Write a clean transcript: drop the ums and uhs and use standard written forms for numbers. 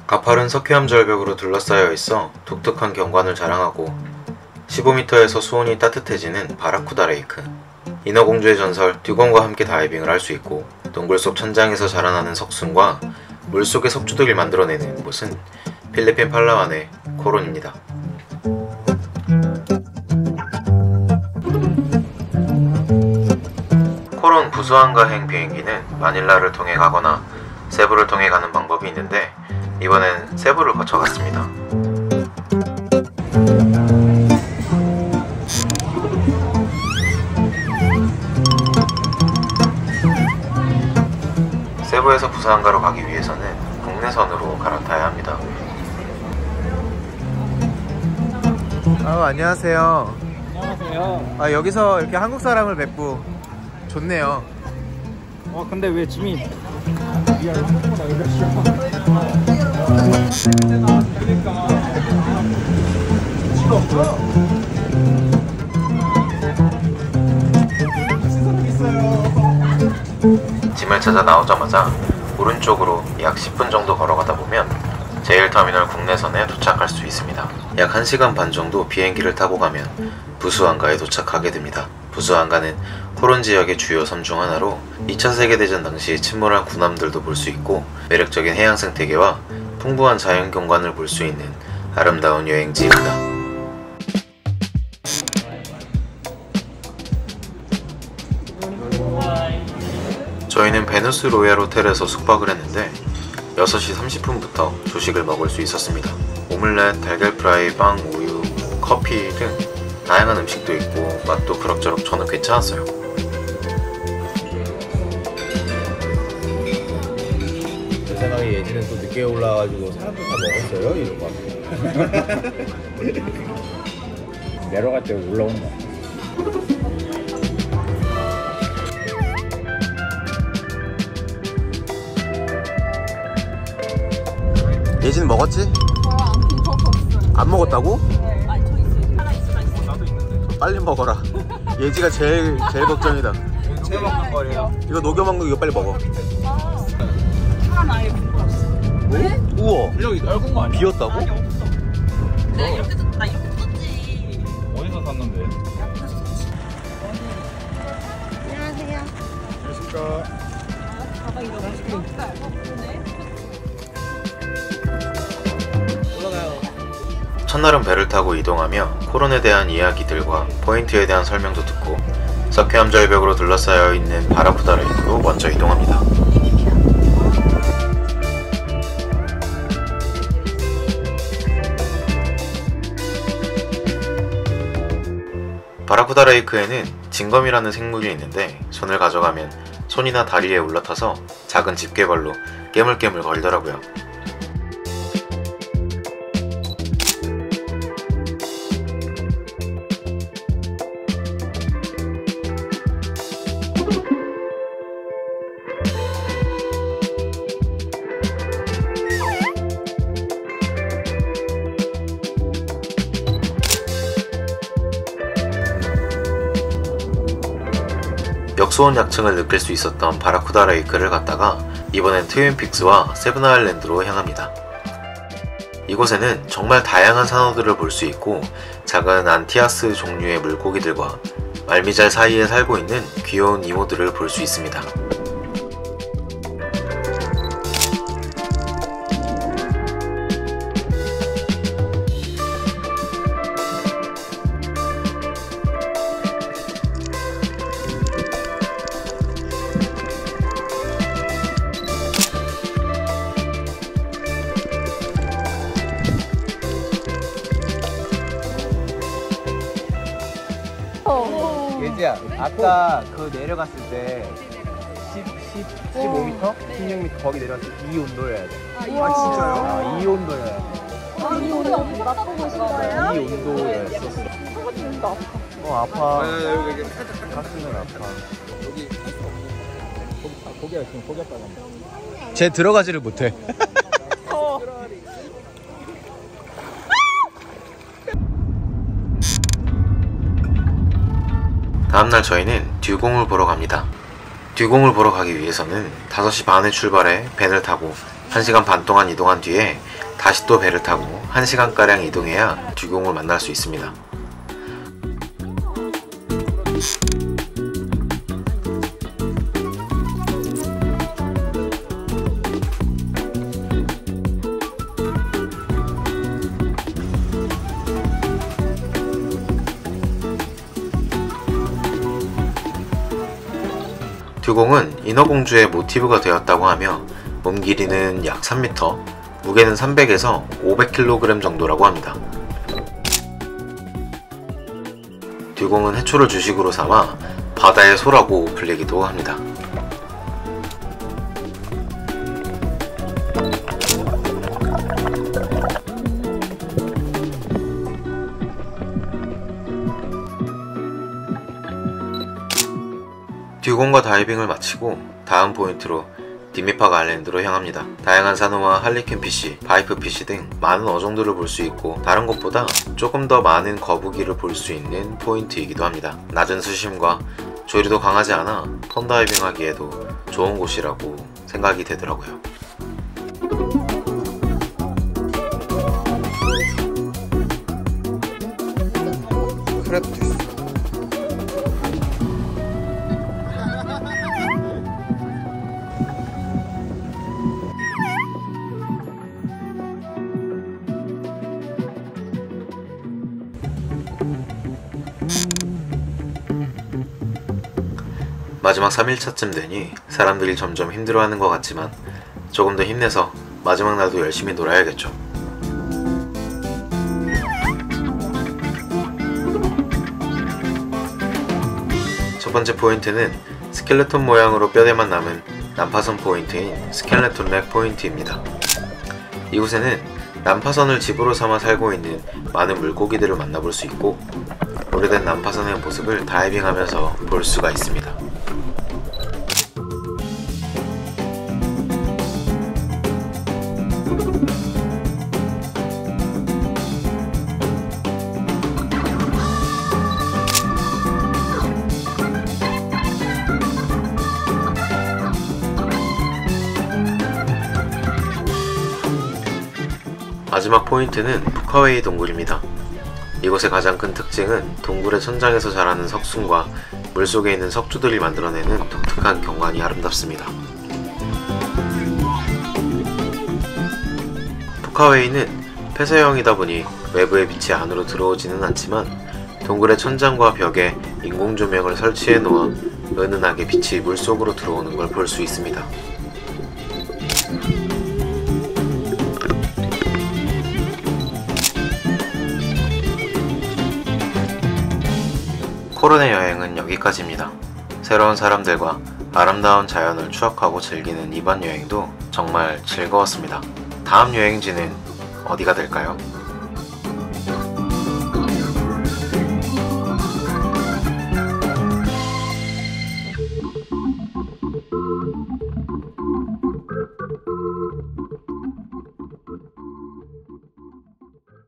가파른 석회암 절벽으로 둘러싸여 있어 독특한 경관을 자랑하고 15m에서 수온이 따뜻해지는 바라쿠다 레이크. 인어공주의 전설 듀곤과 함께 다이빙을 할 수 있고 동굴 속 천장에서 자라나는 석순과 물속의 석주덕을 만들어내는 곳은 필리핀 팔라완의 코론입니다. 코론 부수항가행 비행기는 마닐라를 통해 가거나 세부를 통해 가는 방법이 있는데 이번엔 세부를 거쳐 갔습니다. 세부에서 부산가로 가기 위해서는 국내선으로 갈아타야 합니다. 안녕하세요. 안녕하세요. 여기서 이렇게 한국 사람을 뵙고 좋네요. 근데 왜 짐이 짐을 찾아 나오자마자 오른쪽으로 약 10분 정도 걸어가다 보면 제일터미널 국내선에 도착할 수 있습니다. 약 1시간 반 정도 비행기를 타고 가면 부수항가에 도착하게 됩니다. 부수항가는 코론 지역의 주요 섬 중 하나로 2차 세계대전 당시 침몰한 군함들도 볼 수 있고 매력적인 해양 생태계와 풍부한 자연 경관을 볼 수 있는 아름다운 여행지입니다. 저희는 베누스 로얄 호텔에서 숙박을 했는데 6시 30분부터 조식을 먹을 수 있었습니다. 오믈렛, 달걀 프라이, 빵, 우유, 커피 등 다양한 음식도 있고 맛도 그럭저럭 저는 괜찮았어요. 제 생각에 예지는 또 늦게 올라와가지고 사람들 다 먹었어요? 이런 거 내려갈 때 올라오는 거. 예지는 먹었지? 안 먹었다고? 네, 아니 저 있어요. 하나 있어. 나도 있는데. 빨리 먹어라. 예지가 제일 걱정이다. 제일 먹는 거예요. 이거 녹여 먹는 거 이거 빨리 먹어. 하나 아예 먹고 왔어. 왜? 우와. 여기 넓은 거 아니야? 비었다고? 아니 없어. 네 이렇게 나 이렇게 뜯었지. 어디서 샀는데? 안녕하세요. 안녕하십니까. 가방 이거 맛있겠다. 그러네. 첫날은 배를 타고 이동하며 코론에 대한 이야기들과 포인트에 대한 설명도 듣고 석회암 절벽으로 둘러싸여 있는 바라쿠다 레이크로 먼저 이동합니다. 바라쿠다 레이크에는 징검이라는 생물이 있는데 손을 가져가면 손이나 다리에 올라타서 작은 집게발로 깨물깨물 걸더라고요. 역수온 약층을 느낄 수 있었던 바라쿠다 레이크를 갔다가 이번엔 트윈픽스와 세븐아일랜드로 향합니다. 이곳에는 정말 다양한 산호들을 볼 수 있고 작은 안티아스 종류의 물고기들과 말미잘 사이에 살고 있는 귀여운 이모들을 볼 수 있습니다. 예지야, 아까 그 내려갔을 때 15m? 16m 거기 내려갔을 때 이 온도여야 돼. 아 진짜요? 이 온도여야 돼. 이 오늘 엄청 나쁘고 오신 거예요? 이 온도였었어. 아파. 여기 가슴은 아파. 고기가 지금 고기였다가. 쟤 들어가지를 못해. 다음날 저희는 듀공을 보러 갑니다. 듀공을 보러 가기 위해서는 5시 반에 출발해 밴을 타고 1시간 반 동안 이동한 뒤에 다시 또 배를 타고 1시간가량 이동해야 듀공을 만날 수 있습니다. 듀공은 인어공주의 모티브가 되었다고 하며 몸 길이는 약 3m, 무게는 300에서 500kg 정도라고 합니다. 듀공은 해초를 주식으로 삼아 바다의 소라고 불리기도 합니다. 듀공과 다이빙을 마치고 다음 포인트로 디미팍 아일랜드로 향합니다. 다양한 산호와 할리퀸 피쉬, 바이프 피쉬 등 많은 어종들을 볼 수 있고 다른 곳보다 조금 더 많은 거북이를 볼 수 있는 포인트이기도 합니다. 낮은 수심과 조류도 강하지 않아 펀다이빙 하기에도 좋은 곳이라고 생각이 되더라고요. 크랩도 있어. 마지막 3일차쯤 되니 사람들이 점점 힘들어하는 것 같지만 조금 더 힘내서 마지막 날도 열심히 놀아야겠죠. 첫 번째 포인트는 스켈레톤 모양으로 뼈대만 남은 난파선 포인트인 스켈레톤 렉 포인트입니다. 이곳에는 난파선을 집으로 삼아 살고 있는 많은 물고기들을 만나볼 수 있고 오래된 난파선의 모습을 다이빙하면서 볼 수가 있습니다. 마지막 포인트는 푸카웨이 동굴입니다. 이곳의 가장 큰 특징은 동굴의 천장에서 자라는 석순과 물속에 있는 석주들이 만들어내는 독특한 경관이 아름답습니다. 푸카웨이는 폐쇄형이다 보니 외부의 빛이 안으로 들어오지는 않지만 동굴의 천장과 벽에 인공조명을 설치해 놓아 은은하게 빛이 물속으로 들어오는 걸 볼 수 있습니다. 코르네 여행은 여기까지입니다. 새로운 사람들과 아름다운 자연을 추억하고 즐기는 이번 여행도 정말 즐거웠습니다. 다음 여행지는 어디가 될까요?